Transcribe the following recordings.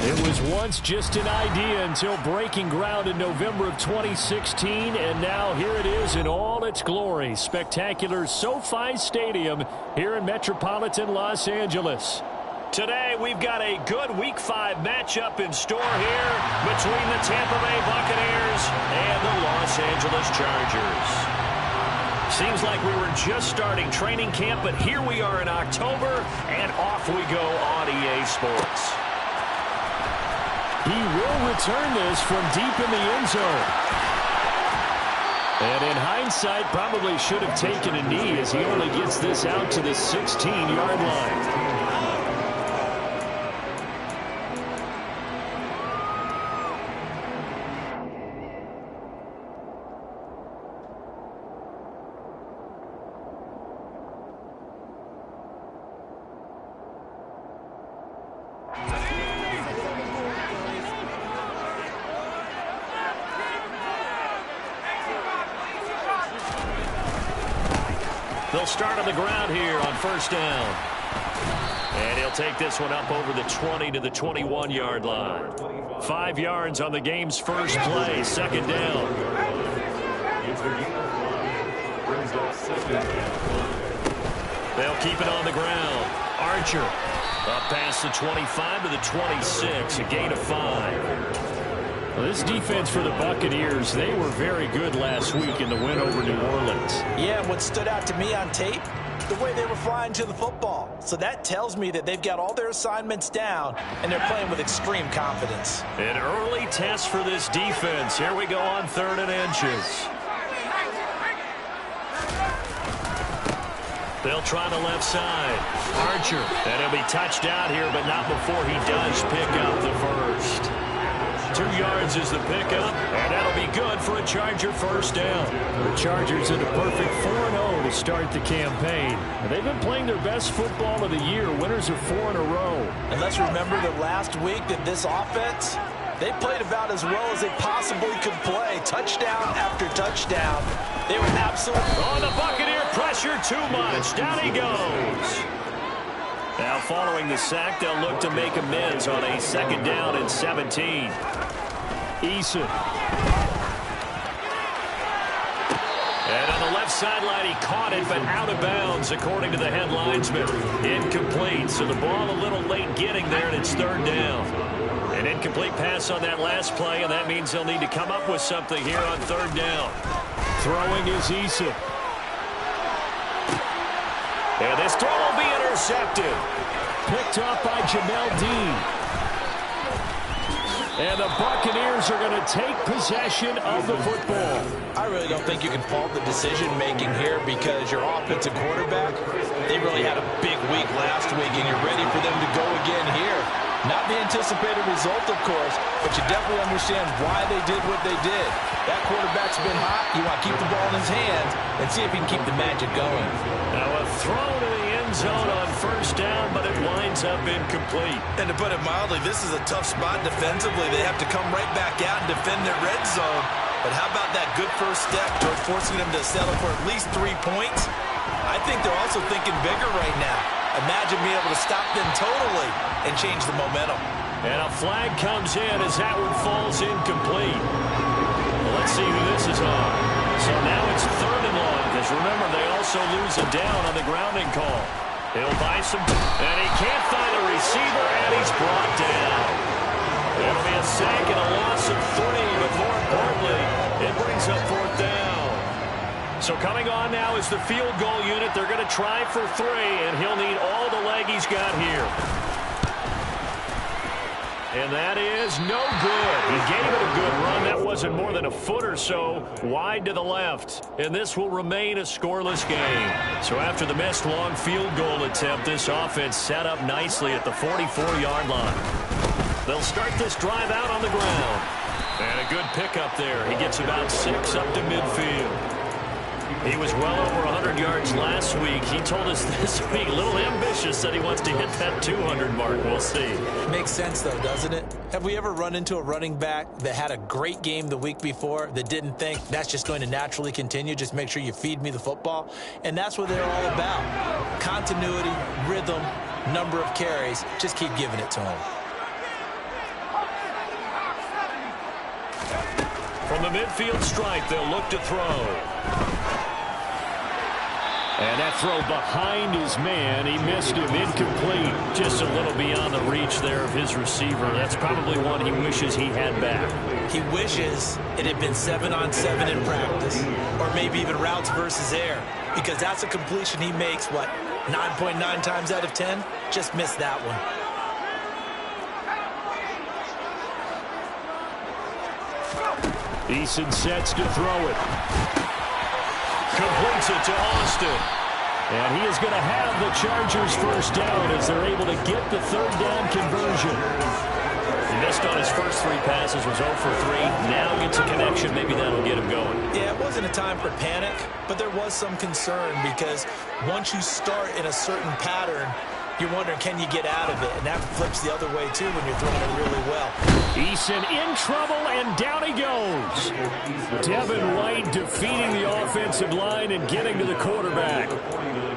It was once just an idea until breaking ground in November of 2016, and now here it is in all its glory. Spectacular SoFi Stadium here in metropolitan Los Angeles. Today, we've got a good Week 5 matchup in store here between the Tampa Bay Buccaneers and the Los Angeles Chargers. Seems like we were just starting training camp, but here we are in October, and off we go on EA Sports. He will return this from deep in the end zone. And in hindsight, probably should have taken a knee as he only gets this out to the 16-yard line. They'll start on the ground here on first down. And he'll take this one up over the 20 to the 21-yard line. 5 yards on the game's first play, second down. They'll keep it on the ground. Archer up past the 25 to the 26, a gain of 5. Well, this defense for the Buccaneers, they were very good last week in the win over New Orleans. Yeah, what stood out to me on tape, the way they were flying to the football. So that tells me that they've got all their assignments down, and they're playing with extreme confidence. An early test for this defense. Here we go on 3rd and inches. They'll try the left side. Archer. And he'll be touched out here, but not before he does pick up the first. 2 yards is the pickup, and that'll be good for a Charger first down. The Chargers in a perfect 4-0 to start the campaign. They've been playing their best football of the year, winners of 4 in a row. And let's remember that last week that this offense, they played about as well as they possibly could play. Touchdown after touchdown. They were absolutely... Oh, the Buccaneer pressure too much. Down he goes. Now following the sack, they'll look to make amends on a 2nd down and 17. Eason. And on the left sideline, he caught it, but out of bounds, according to the head linesman. Incomplete, so the ball a little late getting there, and it's 3rd down. An incomplete pass on that last play, and that means they'll need to come up with something here on 3rd down. Throwing is Eason. And this throw will be intercepted. Picked off by Jamel Dean. And the Buccaneers are going to take possession of the football. I really don't think you can fault the decision-making here because your offensive quarterback, they really had a big week last week, and you're ready for them to go again here. Not the anticipated result, of course, but you definitely understand why they did what they did. That quarterback's been hot. You want to keep the ball in his hands and see if he can keep the magic going. Now a throw to the end zone on first down, but it winds up incomplete. And to put it mildly, this is a tough spot defensively. They have to come right back out and defend their red zone. But how about that good first step toward forcing them to settle for at least 3 points? I think they're also thinking bigger right now. Imagine being able to stop them totally and change the momentum. And a flag comes in as that one falls incomplete. Well, let's see who this is on. So now it's 3rd and long, because remember, they also lose a down on the grounding call. He'll buy some, and he can't find a receiver, and he's brought down. It'll be a sack and a loss of 3, but more importantly, it brings up 4th down. So coming on now is the field goal unit. They're going to try for 3, and he'll need all the leg he's got here. And that is no good. He gave it a good run. That wasn't more than a foot or so wide to the left. And this will remain a scoreless game. So after the missed long field goal attempt, this offense set up nicely at the 44-yard line. They'll start this drive out on the ground. And a good pickup there. He gets about 6 up to midfield. He was well over 100 yards last week. He told us this week, a little ambitious, that he wants to hit that 200 mark. We'll see. Makes sense, though, doesn't it? Have we ever run into a running back that had a great game the week before that didn't think that's just going to naturally continue? Just make sure you feed me the football. And that's what they're all about. Continuity, rhythm, number of carries. Just keep giving it to him. From the midfield stripe, they'll look to throw. And that throw behind his man, he missed him, incomplete. Just a little beyond the reach there of his receiver. That's probably one he wishes he had back. He wishes it had been 7-on-7 in practice, or maybe even routes versus air, because that's a completion he makes, 9.9 times out of 10? Just missed that one. Eason sets to throw it. Completes it to Austin. And he is going to have the Chargers first down as they're able to get the third down conversion. He missed on his first 3 passes, was 0 for 3. Now gets a connection. Maybe that'll get him going. Yeah, it wasn't a time for panic, but there was some concern because once you start in a certain pattern, you're wondering, can you get out of it? And that flips the other way, too, when you're throwing it really well. Eason in trouble, and down he goes. Devin White defeating the offensive line and getting to the quarterback.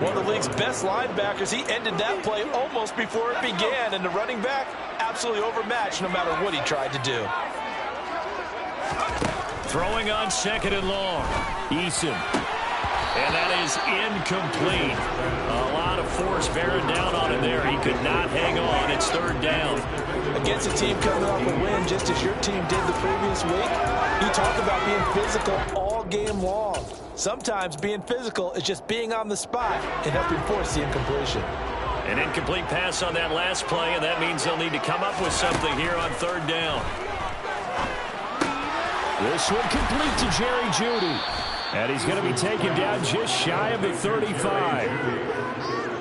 One of the league's best linebackers. He ended that play almost before it began. And the running back, absolutely overmatched no matter what he tried to do. Throwing on 2nd and long. Eason. And that is incomplete. A lot of force bearing down on him there. He could not hang on. It's 3rd down. Against a team coming off a win, just as your team did the previous week, you talk about being physical all game long. Sometimes being physical is just being on the spot and helping force the incompletion. An incomplete pass on that last play, and that means they'll need to come up with something here on 3rd down. This one complete to Jerry Jeudy. And he's going to be taken down just shy of the 35.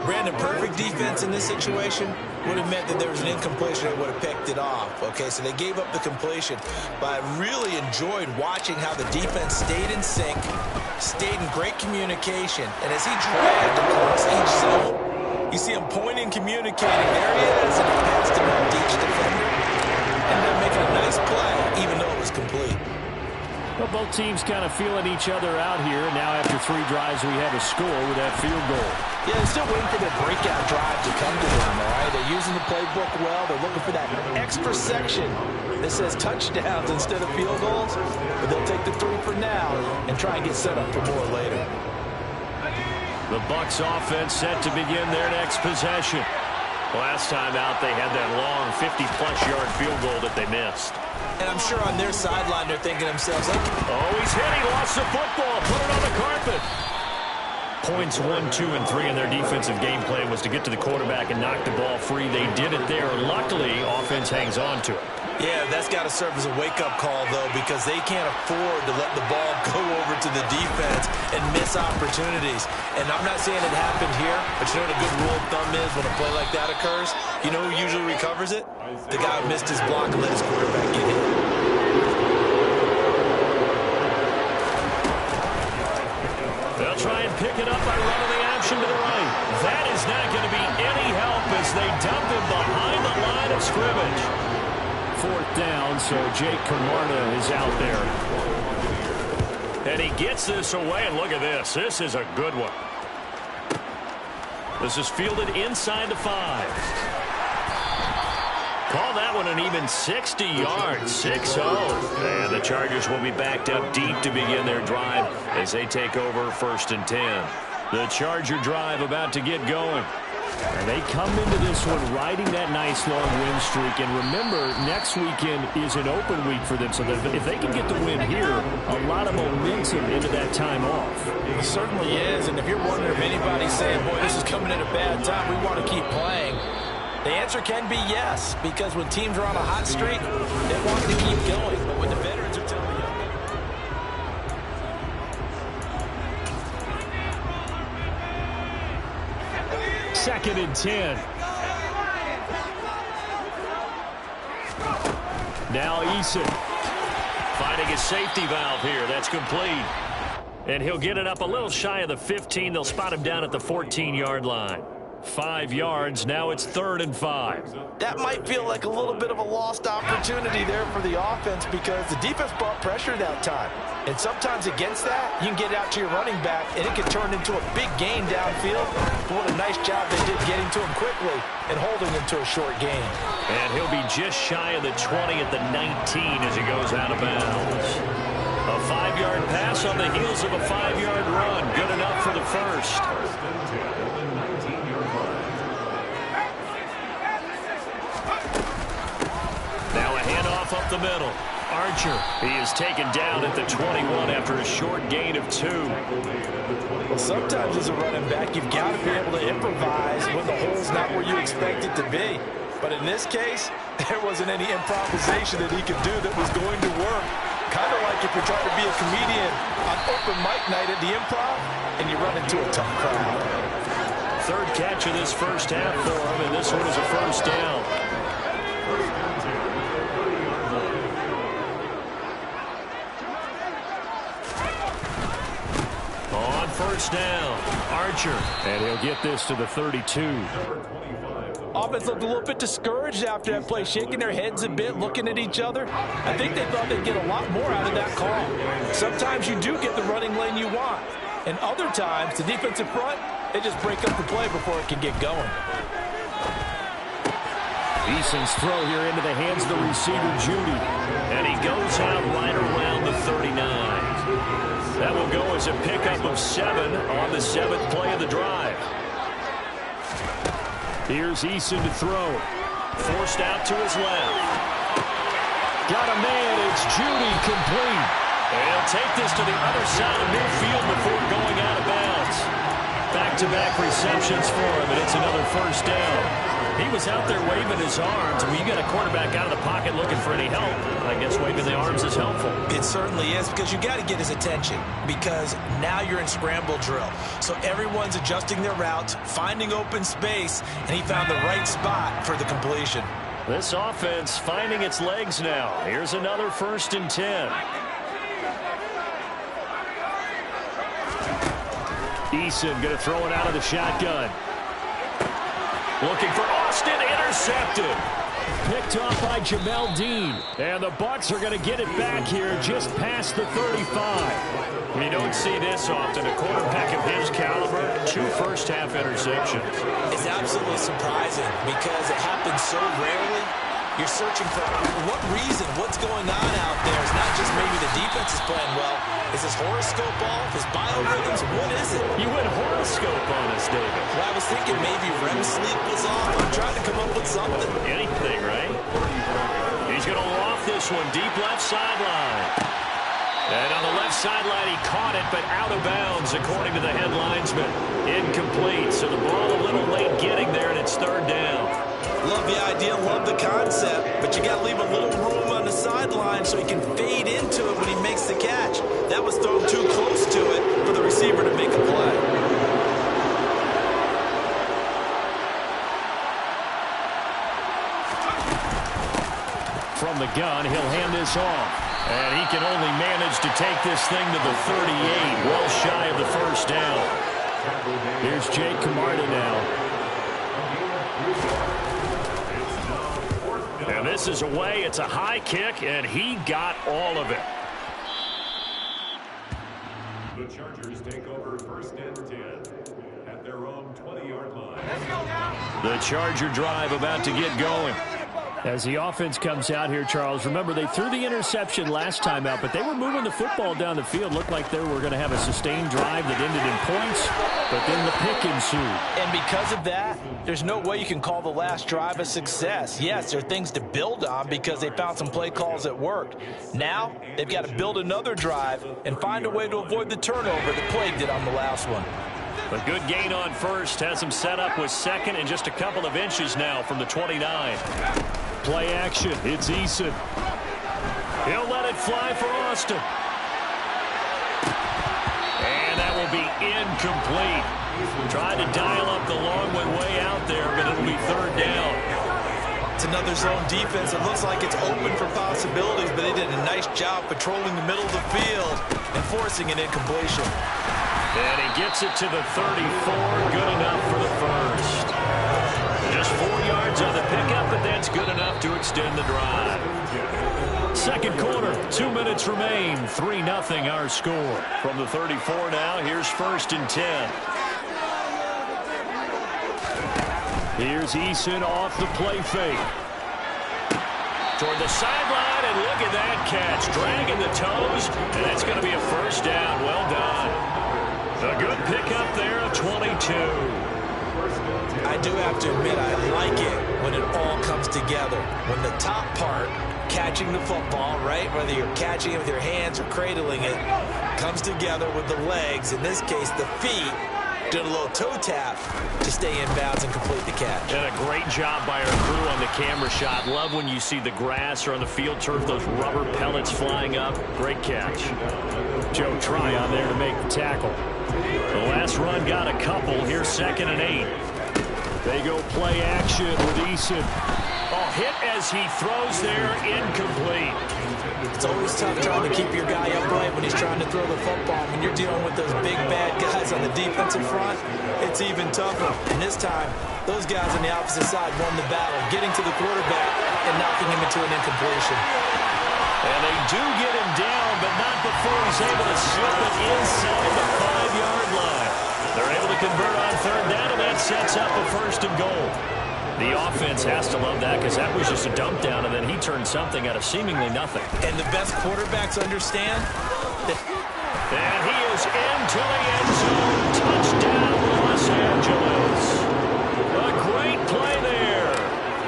Brandon, perfect defense in this situation would have meant that there was an incompletion. They would have picked it off. Okay, so they gave up the completion. But I really enjoyed watching how the defense stayed in sync, stayed in great communication. And as he dragged across each zone, you see him pointing, communicating. There he is, and he passed him on to each defender. And then making a nice play, even though it was complete. Well, both teams kind of feeling each other out here. Now after 3 drives, we have a score with that field goal. Yeah, they're still waiting for their breakout drive to come to them, all right? They're using the playbook well. They're looking for that extra section that says touchdowns instead of field goals. But they'll take the 3 for now and try and get set up for more later. The Bucs offense set to begin their next possession. Last time out, they had that long 50-plus yard field goal that they missed. And I'm sure on their sideline, they're thinking to themselves, like, oh, he's hit. He lost the football. Put it on the carpet. Points 1, 2, and 3 in their defensive game plan was to get to the quarterback and knock the ball free. They did it there. Luckily, offense hangs on to it. Yeah, that's got to serve as a wake-up call, though, because they can't afford to let the ball go over to the defense and miss opportunities. And I'm not saying it happened here, but you know what a good rule of thumb is when a play like that occurs? You know who usually recovers it? The guy who missed his block and let his quarterback get hit. They'll try and pick it up by running the action to the right. That is not going to be any help as they dump him behind the line of scrimmage. 4th down, so Jake Camarda is out there. And he gets this away, and look at this. This is a good one. This is fielded inside the 5. Call that one an even 60 yards, 6-0. And the Chargers will be backed up deep to begin their drive as they take over 1st and 10. The Charger drive about to get going. And they come into this one riding that nice long win streak. And remember, next weekend is an open week for them. So that if they can get the win here, a lot of momentum into that time off. It certainly is. And if you're wondering if anybody's saying, boy, this is coming at a bad time, we want to keep playing, the answer can be yes. Because when teams are on a hot streak, they want to keep going. But when the veterans are telling you, 2nd and 10. Now Eason finding his safety valve here. That's complete. And he'll get it up a little shy of the 15. They'll spot him down at the 14-yard line. 5 yards. Now it's 3rd and 5. that might feel like a little bit of a lost opportunity there for the offense because the defense brought pressure that time. And sometimes against that, you can get out to your running back, and it can turn into a big gain downfield. But what a nice job they did getting to him quickly and holding him to a short gain. And he'll be just shy of the 20 at the 19 as he goes out of bounds. 5-yard pass on the heels of a 5-yard run. Good enough for the first. Now a handoff up the middle. Archer, he is taken down at the 21 after a short gain of 2. Well, sometimes as a running back, you've got to be able to improvise when the hole's not where you expect it to be. But in this case, there wasn't any improvisation that he could do that was going to work. Kind of like if you're trying to be a comedian on open mic night at the Improv and you run into a tough crowd. Third catch of this first half for him, and this one is a first down. On first down, Archer, and he'll get this to the 32. Offense looked a little bit discouraged after that play, shaking their heads a bit, looking at each other. I think they thought they'd get a lot more out of that call. Sometimes you do get the running lane you want, and other times, the defensive front, they just break up the play before it can get going. Eason's throw here into the hands of the receiver, Judy, and he goes out right around the 39. That will go as a pickup of 7 on the 7th play of the drive. Here's Eason to throw. Forced out to his left. Got a man. It's Judy, complete. And he'll take this to the other side of midfield before going out of bounds. Back-to-back receptions for him, and it's another first down. He was out there waving his arms. When you got a quarterback out of the pocket looking for any help, I guess waving the arms is helpful. It certainly is, because you got to get his attention, because now you're in scramble drill. So everyone's adjusting their routes, finding open space, and he found the right spot for the completion. This offense finding its legs now. Here's another 1st and 10. Eason going to throw it out of the shotgun. Looking for Austin, intercepted. Picked off by Jamel Dean. And the Bucs are going to get it back here just past the 35. You don't see this often. A quarterback of his caliber, 2 first-half interceptions. It's absolutely surprising because it happens so rarely. You're searching for what reason, what's going on out there. It's not just maybe the defense is playing well. Is his horoscope off? His biorhythms? What is it? You went horoscope on us, David. Well, I was thinking maybe REM sleep was off. I'm trying to come up with something. Anything, right? He's going to loft this one deep left sideline. And on the left sideline, he caught it, but out of bounds, according to the head linesman. Incomplete, so the ball a little late getting there, and it's 3rd down. Love the idea, love the concept, but you got to leave a little room on the sideline so he can fade into it when he makes the catch. That was thrown too close to it for the receiver to make a play. From the gun, he'll hand this off. And he can only manage to take this thing to the 38, well shy of the first down. Here's Jake Camarda now. And this is away. It's a high kick, and he got all of it. The Chargers take over 1st and 10 at their own 20-yard line. The Charger drive about to get going. As the offense comes out here, Charles, remember they threw the interception last time out, but they were moving the football down the field. Looked like they were going to have a sustained drive that ended in points, but then the pick ensued. And because of that, there's no way you can call the last drive a success. Yes, there are things to build on because they found some play calls that worked. Now, they've got to build another drive and find a way to avoid the turnover that plagued it on the last one. A good gain on first has him set up with 2nd and just a couple of inches now from the 29. Play action. It's Eason. He'll let it fly for Austin. And that will be incomplete. Tried to dial up the long way out there, but it'll be 3rd down. It's another zone defense. It looks like it's open for possibilities, but they did a nice job patrolling the middle of the field and forcing an incompletion. And he gets it to the 34. Good enough for the first. Just 4 yards on the pickup, but that's good enough to extend the drive. 2nd quarter, 2 minutes remain. 3-0 our score. From the 34 now, here's 1st and 10. Here's Eason off the play fake. Toward the sideline, And look at that catch. Dragging the toes, and that's going to be a first down. Well done. A good pickup there, a 22. I do have to admit, I like it when it all comes together. When the top part, catching the football, right, whether you're catching it with your hands or cradling it, comes together with the legs, in this case the feet, did a little toe tap to stay in bounds and complete the catch. And a great job by our crew on the camera shot. Love when you see the grass or on the field turf, those rubber pellets flying up. Great catch. Joe Tryon there to make the tackle. The last run got a couple. Here's 2nd and 8. They go play action with Eason. Oh, hit as he throws there, incomplete. It's always tough trying to keep your guy upright when he's trying to throw the football. When you're dealing with those big, bad guys on the defensive front, it's even tougher. And this time, those guys on the opposite side won the battle, getting to the quarterback and knocking him into an incompletion. And they do get him down, but not before he's able to slip it inside the 5-yard line. They're able to convert on 3rd down, and that sets up a 1st and goal. The offense has to love that because that was just a dump down, and then he turned something out of seemingly nothing. And the best quarterbacks understand that. And he is into the end zone. Touchdown, Los Angeles. A great play there.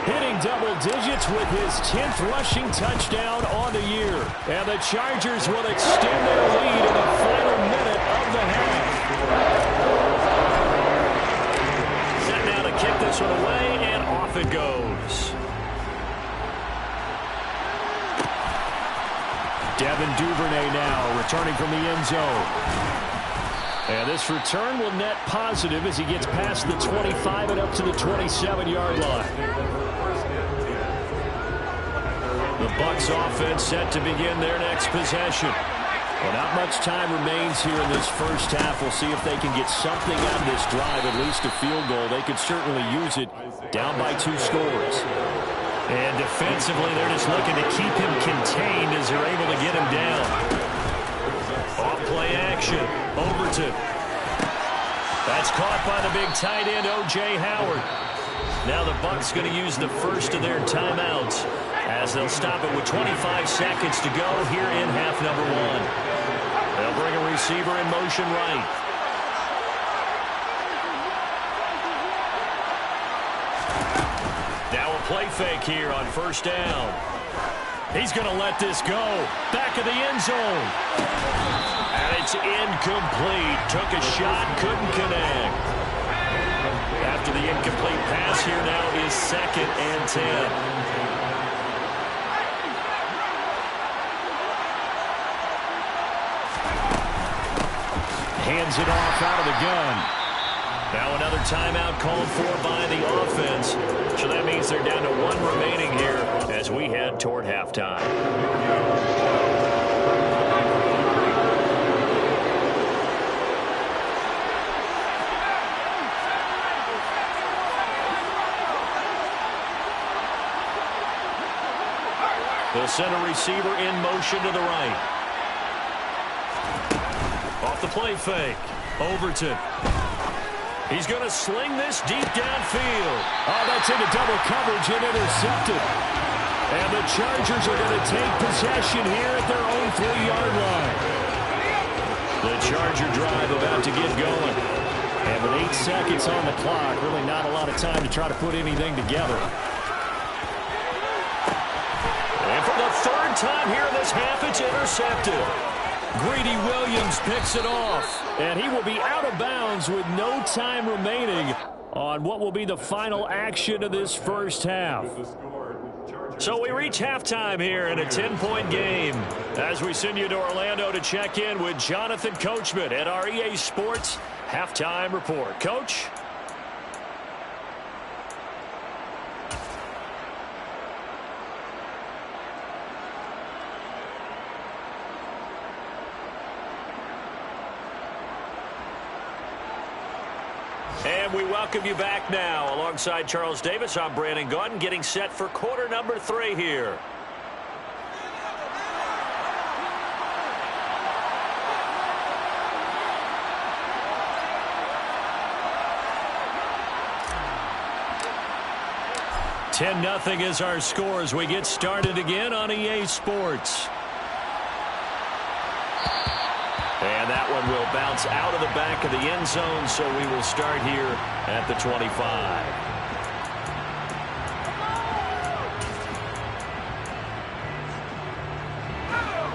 Hitting double digits with his 10th rushing touchdown on the year. And the Chargers will extend their lead in the final minute of the half. Set now to kick this one away, and off it goes. Devin Duvernay now returning from the end zone. And this return will net positive as he gets past the 25 and up to the 27-yard line. The Bucs offense set to begin their next possession. Well, not much time remains here in this first half. We'll see if they can get something out of this drive, at least a field goal. They could certainly use it, down by 2 scores. And defensively, they're just looking to keep him contained as they're able to get him down. Off play action. Overton. That's caught by the big tight end, O.J. Howard. Now the Bucs going to use the first of their timeouts as they'll stop it with 25 seconds to go here in half number 1. They'll bring a receiver in motion right. Now a play fake here on 1st down. He's going to let this go. Back of the end zone. And it's incomplete. Took a shot, couldn't connect. After the incomplete pass, here now is 2nd and 10. Hands it off out of the gun. Now another timeout called for by the offense. So that means they're down to 1 remaining here as we head toward halftime. They'll send a receiver in motion to the right. Off the play fake. Overton. He's going to sling this deep downfield. Oh, that's into double coverage and intercepted. And the Chargers are going to take possession here at their own 3-yard line. The Charger drive about to get going. And with 8 seconds on the clock, really not a lot of time to try to put anything together. And for the 3rd time here in this half, it's intercepted. Greedy Williams picks it off, and he will be out of bounds with no time remaining on what will be the final action of this first half. So we reach halftime here in a 10-point game as we send you to Orlando to check in with Jonathan Coachman at our EA Sports Halftime Report. Coach? And we welcome you back now. Alongside Charles Davis, I'm Brandon Gaudin, getting set for quarter number 3 here. 10-0 is our score as we get started again on EA Sports. And that one will bounce out of the back of the end zone, so we will start here at the 25.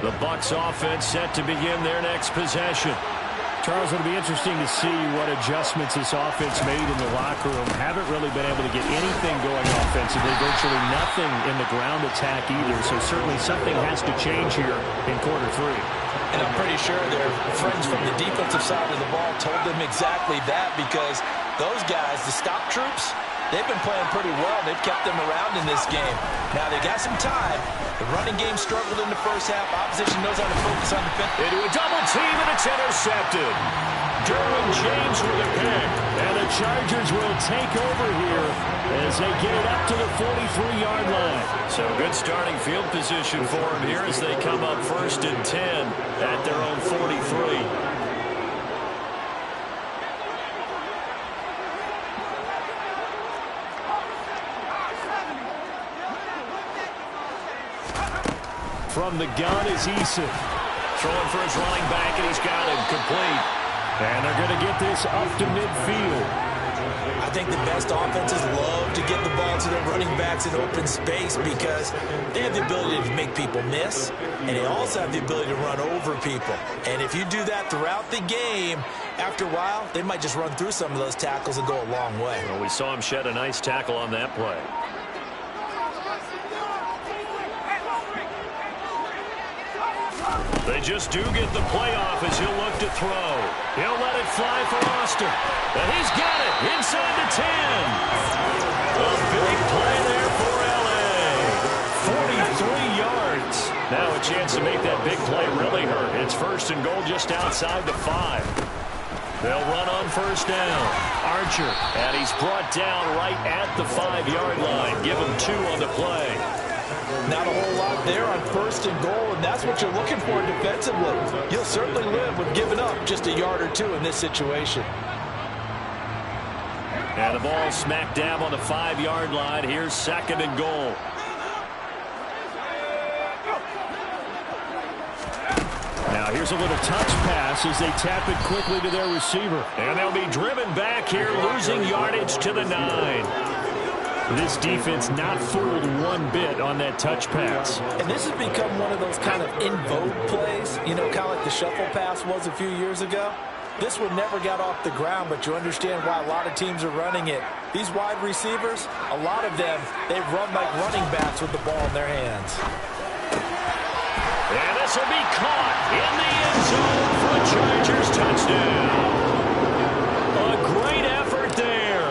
The Bucs offense set to begin their next possession. Charles, it'll be interesting to see what adjustments this offense made in the locker room. Haven't really been able to get anything going offensively, virtually nothing in the ground attack either. So certainly something has to change here in quarter 3. And I'm pretty sure their friends from the defensive side of the ball told them exactly that, because those guys, the stop troops, they've been playing pretty well. They've kept them around in this game. Now they got some time. The running game struggled in the first half. Opposition knows how to focus on defense. Into a double team, and it's intercepted. Derwin James with a pick. And the Chargers will take over here as they get it up to the 43-yard line. So good starting field position for them here as they come up 1st and 10 at their own 43. From the gun is Eason. Throwing for his running back, and he's got him complete. And they're going to get this up to midfield. I think the best offenses love to get the ball to their running backs in open space because they have the ability to make people miss, and they also have the ability to run over people. And if you do that throughout the game, after a while, they might just run through some of those tackles and go a long way. Well, we saw him shed a nice tackle on that play. They just do get the play off as he'll look to throw. He'll let it fly for Austin. And he's got it inside the 10. A big play there for L.A. 43 yards. Now a chance to make that big play really hurt. It's 1st and goal just outside the 5. They'll run on 1st down. Archer, and he's brought down right at the 5-yard line. Give him 2 on the play. Not a whole lot there on 1st and goal, and that's what you're looking for defensively. You'll certainly live with giving up just a yard or 2 in this situation. And the ball smack dab on the 5-yard line. Here's 2nd and goal. Now here's a little touch pass as they tap it quickly to their receiver. And they'll be driven back here, losing yardage to the 9. This defense not fooled one bit on that touch pass. And this has become one of those kind of in vogue plays, you know, kind of like the shuffle pass was a few years ago. This one never got off the ground, but you understand why a lot of teams are running it. These wide receivers, a lot of them, they run like running backs with the ball in their hands. And this will be caught in the end zone for a Chargers touchdown. A great effort there.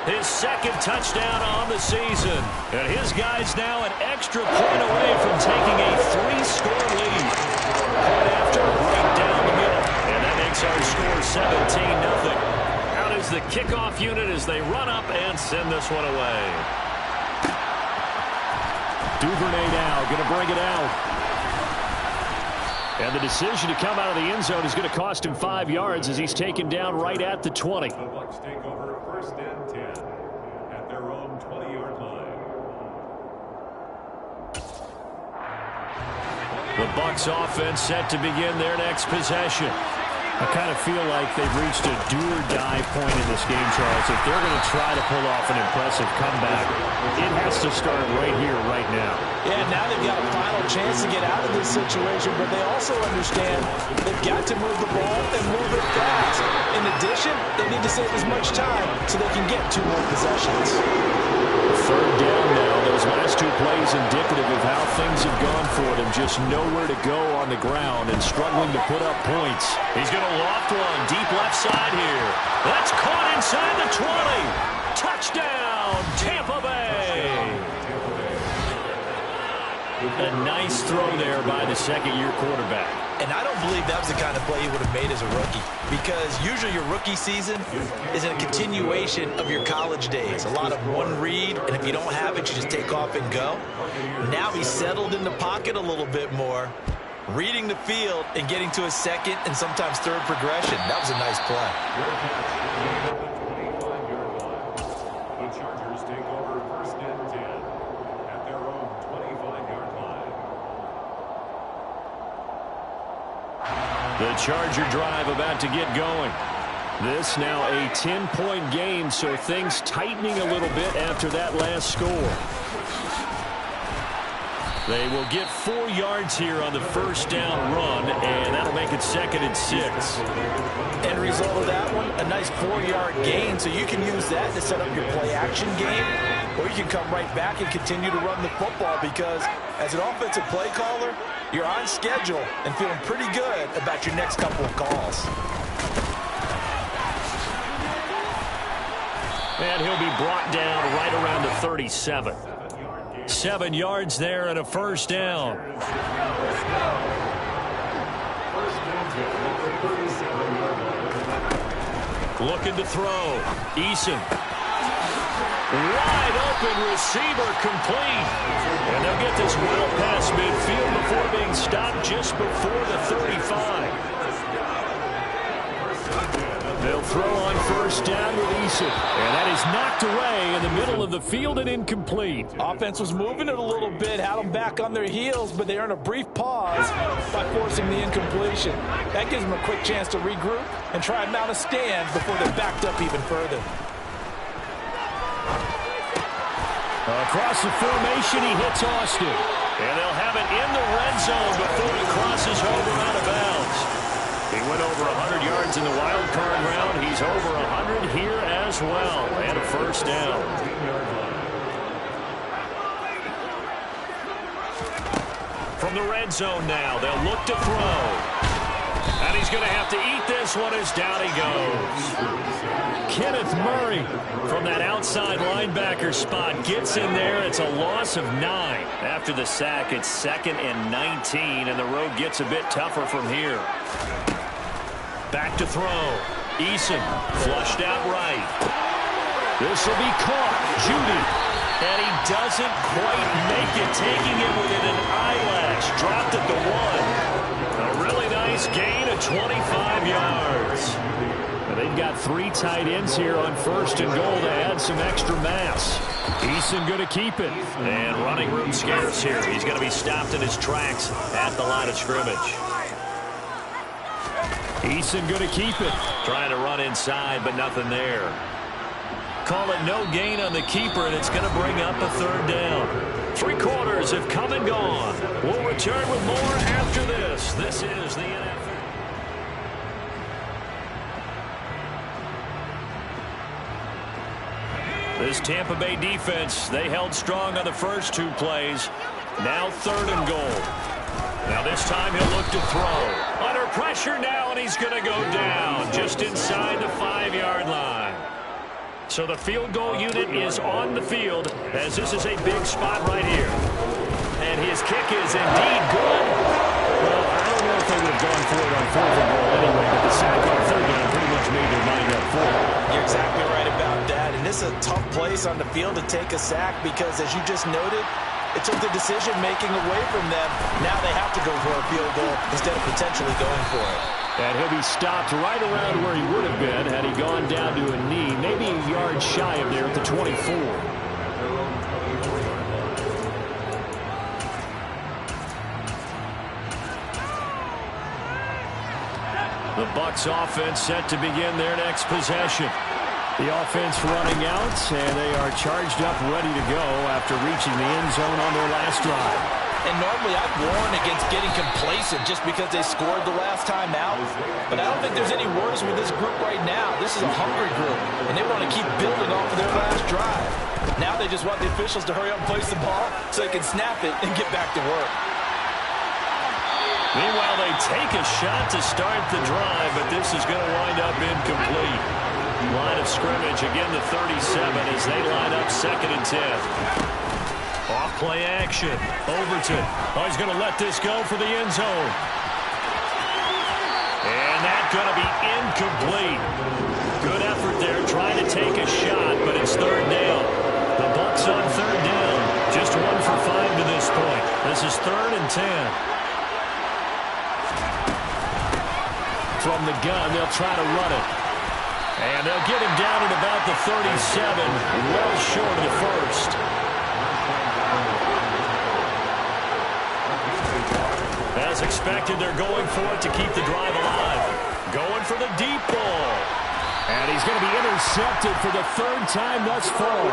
His 2nd touchdown on the season. And his guy's now an extra point away from taking a 3-score lead. Point after right down the middle. And that makes our score 17-0. Out is the kickoff unit as they run up and send this one away. Duvernay now going to bring it out. And the decision to come out of the end zone is going to cost him 5 yards as he's taken down right at the 20. The Bucs take over 1st and 10 at their own 20-yard line. The Bucs offense set to begin their next possession. I kind of feel like they've reached a do-or-die point in this game, Charles. If they're going to try to pull off an impressive comeback, it has to start right here, right now. Yeah, now they've got a final chance to get out of this situation, but they also understand they've got to move the ball and move it fast. In addition, they need to save as much time so they can get 2 more possessions. 3rd down now. Those last 2 plays indicative of how things have gone for them. Just nowhere to go on the ground and struggling to put up points. He's going to loft one deep left side here. That's caught inside the 20. Touchdown, Tampa Bay. A nice throw there by the 2nd-year quarterback. And I don't believe that was the kind of play he would have made as a rookie, because usually your rookie season is a continuation of your college days. A lot of one read, and if you don't have it, you just take off and go. Now he's settled in the pocket a little bit more, reading the field and getting to his 2nd and sometimes 3rd progression. That was a nice play. The Chargers take over 1st and 10. The Charger drive about to get going. This now a 10-point game, so things tightening a little bit after that last score. They will get 4 yards here on the first down run, and that'll make it 2nd and 6. End result of that one, a nice 4-yard gain, so you can use that to set up your play-action game, or you can come right back and continue to run the football because as an offensive play caller, you're on schedule and feeling pretty good about your next couple of calls. And he'll be brought down right around the 37. 7 yards there and a first down. Looking to throw. Eason. Wide open receiver complete. And they'll get this well past midfield before being stopped just before the 35. They'll throw on first down with Eason. And that is knocked away in the middle of the field and incomplete. Offense was moving it a little bit, had them back on their heels, but they earned a brief pause by forcing the incompletion. That gives them a quick chance to regroup and try and mount a stand before they're backed up even further. Across the formation, he hits Austin. And they'll have it in the red zone before he crosses over out of bounds. He went over 100 yards in the wild card round. He's over 100 here as well. And a first down. From the red zone now, they'll look to throw. And he's going to have to eat this one as down he goes. Kenneth Murray from that outside linebacker spot gets in there. It's a loss of 9. After the sack, it's 2nd and 19, and the road gets a bit tougher from here. Back to throw. Eason flushed out right. This will be caught. Judy. And he doesn't quite make it, taking it within an eyelash. Dropped at the 1. A really nice gain of 25 yards. And they've got 3 tight ends here on 1st and goal to add some extra mass. Eason going to keep it. And running room scarce here. He's going to be stopped in his tracks at the line of scrimmage. Eason going to keep it. Trying to run inside, but nothing there. Call it no gain on the keeper, and it's going to bring up a 3rd down. 3 quarters have come and gone. We'll return with more after this. This is the NFL. This Tampa Bay defense, they held strong on the first 2 plays. Now 3rd and goal. Now this time he'll look to throw. Under pressure now, and he's going to go down just inside the 5-yard line. So the field goal unit is on the field as this is a big spot right here. And his kick is indeed good. Well, I don't know if they would have gone for it on 4th and goal anyway, but the sack on 3rd down pretty much made their mind up for it. You're exactly right about that. And this is a tough place on the field to take a sack because, as you just noted, it took the decision-making away from them. Now they have to go for a field goal instead of potentially going for it. And he'll be stopped right around where he would have been had he gone down to a knee, maybe a yard shy of there at the 24. The Bucs offense set to begin their next possession. The offense running out, and they are charged up, ready to go after reaching the end zone on their last drive. And normally I'd warn against getting complacent just because they scored the last time out. But I don't think there's any worries with this group right now. This is a hungry group, and they want to keep building off of their last drive. Now they just want the officials to hurry up and place the ball so they can snap it and get back to work. Meanwhile, they take a shot to start the drive, but this is going to wind up incomplete. Line of scrimmage, again the 37 as they line up 2nd and 10. Off play action. Overton. Oh, he's going to let this go for the end zone. And that's going to be incomplete. Good effort there trying to take a shot, but it's 3rd down. The Bucs on 3rd down. Just 1 for 5 to this point. This is 3rd and 10. From the gun, they'll try to run it. And they'll get him down at about the 37, well short of the first. As expected, they're going for it to keep the drive alive. Going for the deep ball. And he's going to be intercepted for the third time thus far.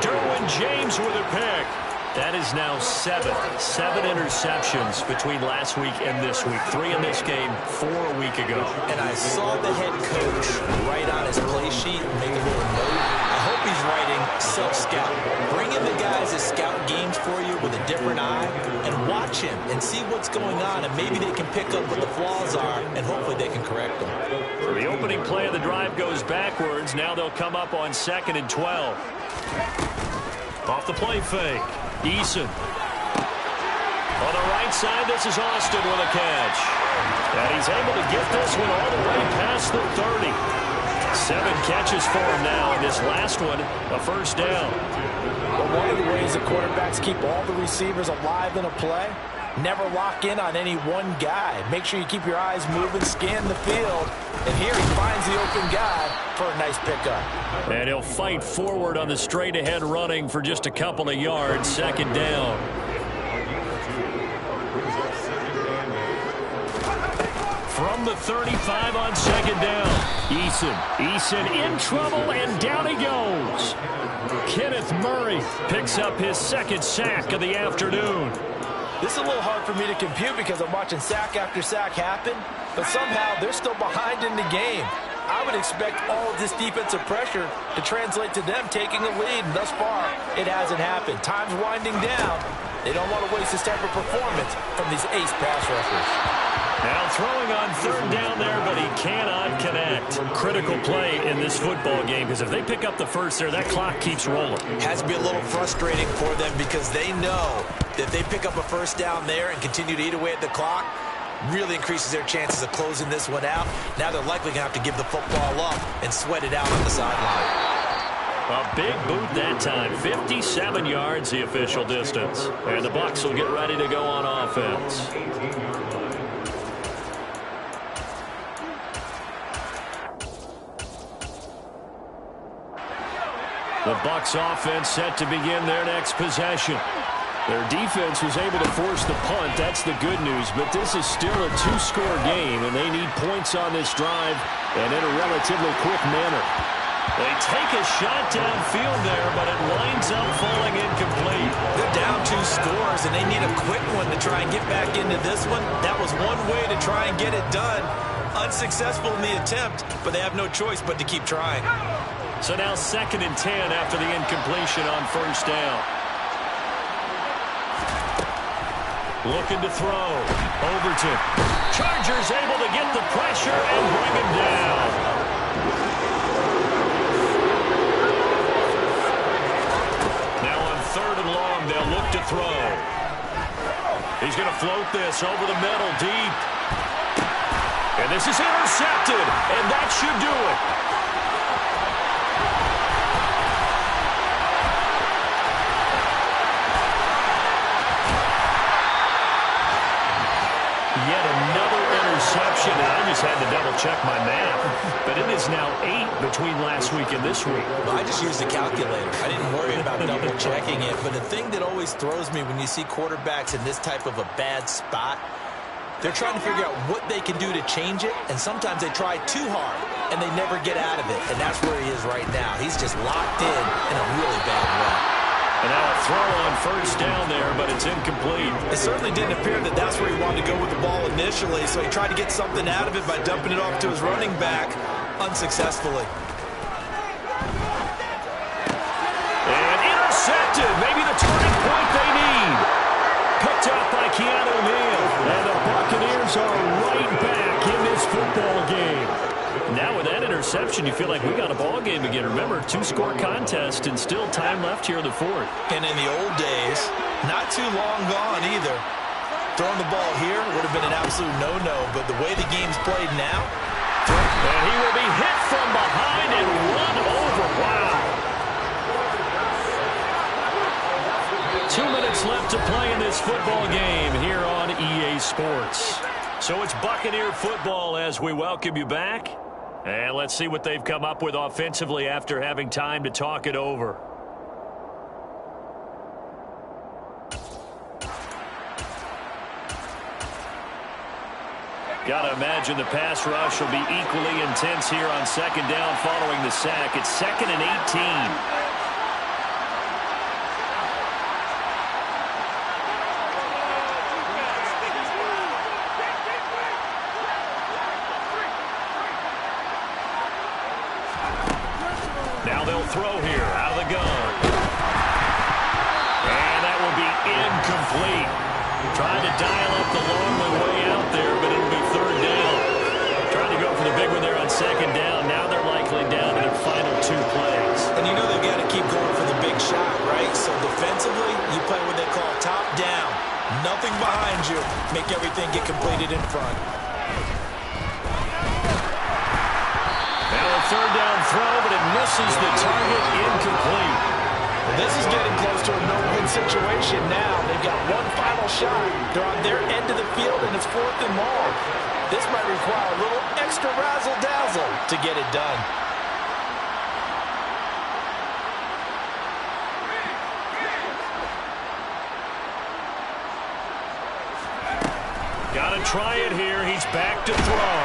Derwin James with a pick. That is now seven interceptions between last week and this week. 3 in this game, 4 a week ago. And I saw the head coach write on his play sheet and make a little note. I hope he's writing self-scout. Bring in the guys that scout games for you with a different eye and watch him and see what's going on, and maybe they can pick up what the flaws are, and hopefully they can correct them. So the opening play of the drive goes backwards. Now they'll come up on 2nd and 12. Off the play fake. Eason. On the right side, this is Austin with a catch. And he's able to get this one all the way past the 30. 7 catches for him now, and this last one, a first down. Well, one of the ways the quarterbacks keep all the receivers alive in a play, never lock in on any one guy. Make sure you keep your eyes moving, scan the field, and here he finds the open guy for a nice pickup. And he'll fight forward on the straight-ahead running for just a couple of yards. 2nd down. From the 35 on 2nd down. Eason in trouble, and down he goes. Kenneth Murray picks up his 2nd sack of the afternoon. This is a little hard for me to compute because I'm watching sack after sack happen, but somehow they're still behind in the game. I would expect all of this defensive pressure to translate to them taking a lead, and thus far, it hasn't happened. Time's winding down. They don't want to waste this type of performance from these ace pass rushers. Now throwing on 3rd down there, but he cannot connect. Critical play in this football game, because if they pick up the first there, that clock keeps rolling. Has to be a little frustrating for them because they know that if they pick up a first down there and continue to eat away at the clock, really increases their chances of closing this one out. Now they're likely going to have to give the football up and sweat it out on the sideline. A big boot that time. 57 yards the official distance. And the Bucs will get ready to go on offense. The Bucs offense set to begin their next possession. Their defense was able to force the punt. That's the good news. But this is still a 2-score game, and they need points on this drive and in a relatively quick manner. They take a shot downfield there, but it winds up falling incomplete. They're down 2 scores, and they need a quick one to try and get back into this one. That was one way to try and get it done. Unsuccessful in the attempt, but they have no choice but to keep trying. So now 2nd and 10 after the incompletion on 1st down. Looking to throw. Overton. Chargers able to get the pressure and bring him down. Now on 3rd and long, they'll look to throw. He's going to float this over the middle deep. And this is intercepted, and that should do it. Yet another interception, and I just had to double-check my math. But it is now 8 between last week and this week. Well, I just used the calculator. I didn't worry about double-checking it. But the thing that always throws me when you see quarterbacks in this type of a bad spot, they're trying to figure out what they can do to change it, and sometimes they try too hard, and they never get out of it. And that's where he is right now. He's just locked in a really bad way. And now a throw on 1st down there, but it's incomplete. It certainly didn't appear that that's where he wanted to go with the ball initially, so he tried to get something out of it by dumping it off to his running back unsuccessfully. And intercepted. Maybe the turning point they need. Picked up by Keanu Neal. And the Buccaneers are right back in this football game. Now with that interception, you feel like we got a ball game again. Remember, 2-score contest and still time left here in the 4th. And in the old days, not too long gone either. Throwing the ball here would have been an absolute no-no, but the way the game's played now. And he will be hit from behind and run over. Wow. 2 minutes left to play in this football game here on EA Sports. So it's Buccaneer football as we welcome you back. And let's see what they've come up with offensively after having time to talk it over. Got to imagine the pass rush will be equally intense here on second down following the sack. It's 2nd and 18. Now they'll throw here out of the gun. And that will be incomplete. Trying to dial up the long way out there, but it'll be 3rd down. Trying to go for the big one there on 2nd down. Now they're likely down to their final 2 plays. And you know they've got to keep going for the big shot, right? So defensively, you play what they call top down. Nothing behind you. Make everything get completed in front. Now a 3rd down throw, but it misses the target, incomplete. Well, this is getting close to a no-win situation now. They've got one final shot. They're on their end of the field, and it's 4th and long. This might require a little extra razzle-dazzle to get it done. Got to try it here. He's back to throw.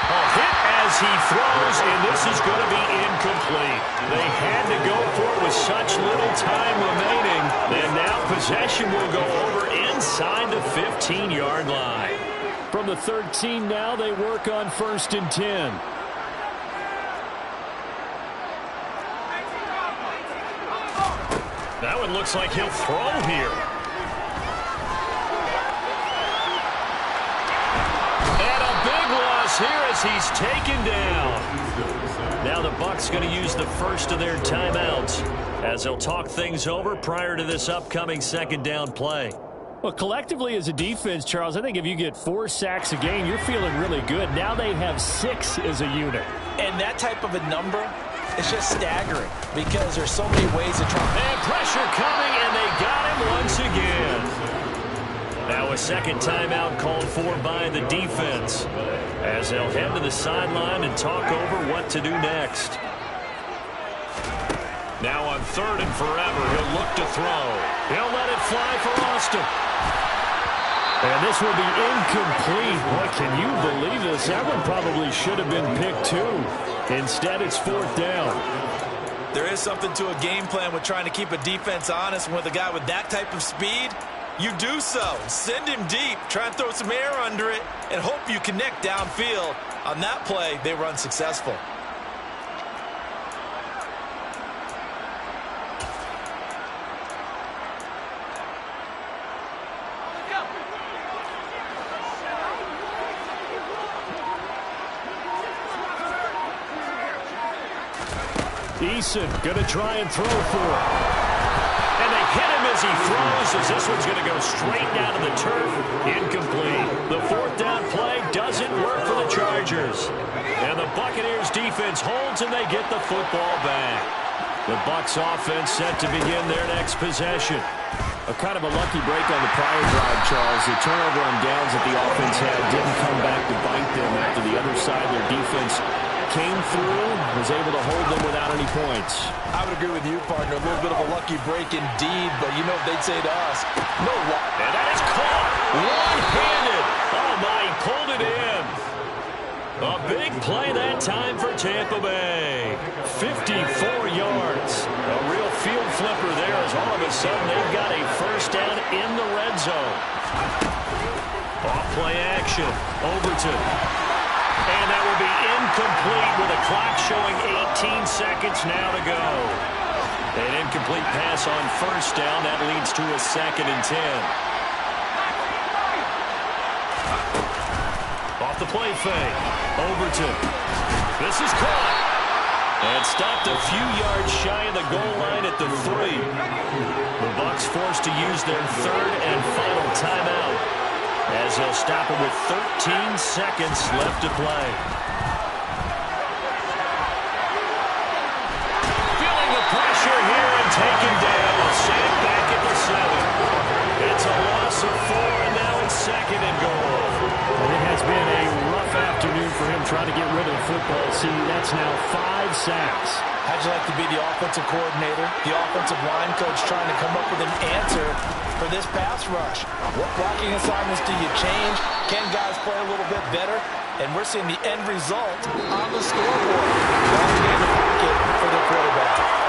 A hit as he throws, and this is going to be incomplete. They had to go for it with such little time remaining, and now possession will go over inside the 15-yard line. From the 13 now, they work on 1st and 10. That one looks like he'll throw here. Here as he's taken down. Now the Bucs going to use the first of their timeouts as they'll talk things over prior to this upcoming 2nd down play. Well, collectively as a defense, Charles, I think if you get 4 sacks a game, you're feeling really good. Now they have 6 as a unit. And that type of a number is just staggering because there's so many ways to try. And pressure coming, and they got him once again. Now a 2nd timeout called for by the defense as they'll head to the sideline and talk over what to do next. Now on 3rd and forever, he'll look to throw. He'll let it fly for Austin. And this will be incomplete. Boy, can you believe this? That one probably should have been picked too. Instead, it's 4th down. There is something to a game plan with trying to keep a defense honest. And with a guy with that type of speed, you do so. Send him deep. Try and throw some air under it and hope you connect downfield. On that play, they were unsuccessful. Eason going to try and throw for it. And they hit him as he throws, as this one's going to go straight down to the turf. Incomplete. The 4th down play doesn't work for the Chargers. And the Buccaneers defense holds, and they get the football back. The Bucs offense set to begin their next possession. A kind of a lucky break on the prior drive, Charles. The turnover on downs that the offense had didn't come back to bite them after the other side. Their defense came through, was able to hold them without any points. I would agree with you, partner. A little bit of a lucky break indeed, but you know what they'd say to us. No luck. And that is caught. One-handed. Oh, my, he pulled it in. A big play that time for Tampa Bay. 54 yards. A real field flipper there as all of a sudden they've got a 1st down in the red zone. Off play action. Overton. And that will be incomplete with a clock showing 18 seconds now to go. An incomplete pass on 1st down. That leads to a 2nd and 10. Off the play fake. Overton. This is caught. And stopped a few yards shy of the goal line at the 3. The Bucs forced to use their 3rd and final timeout as they'll stop it with 13 seconds left to play. Feeling the pressure here and taken down. Sack back at the 7. It's a loss of 4, and now it's 2nd and goal. Well, it has been a rough afternoon for him trying to get rid of the football. See, that's now 5 sacks. How'd you like to be the offensive coordinator, the offensive line coach trying to come up with an answer for this pass rush? What blocking assignments do you change? Can guys play a little bit better? And we're seeing the end result on the scoreboard. Long game of pocket for the quarterback.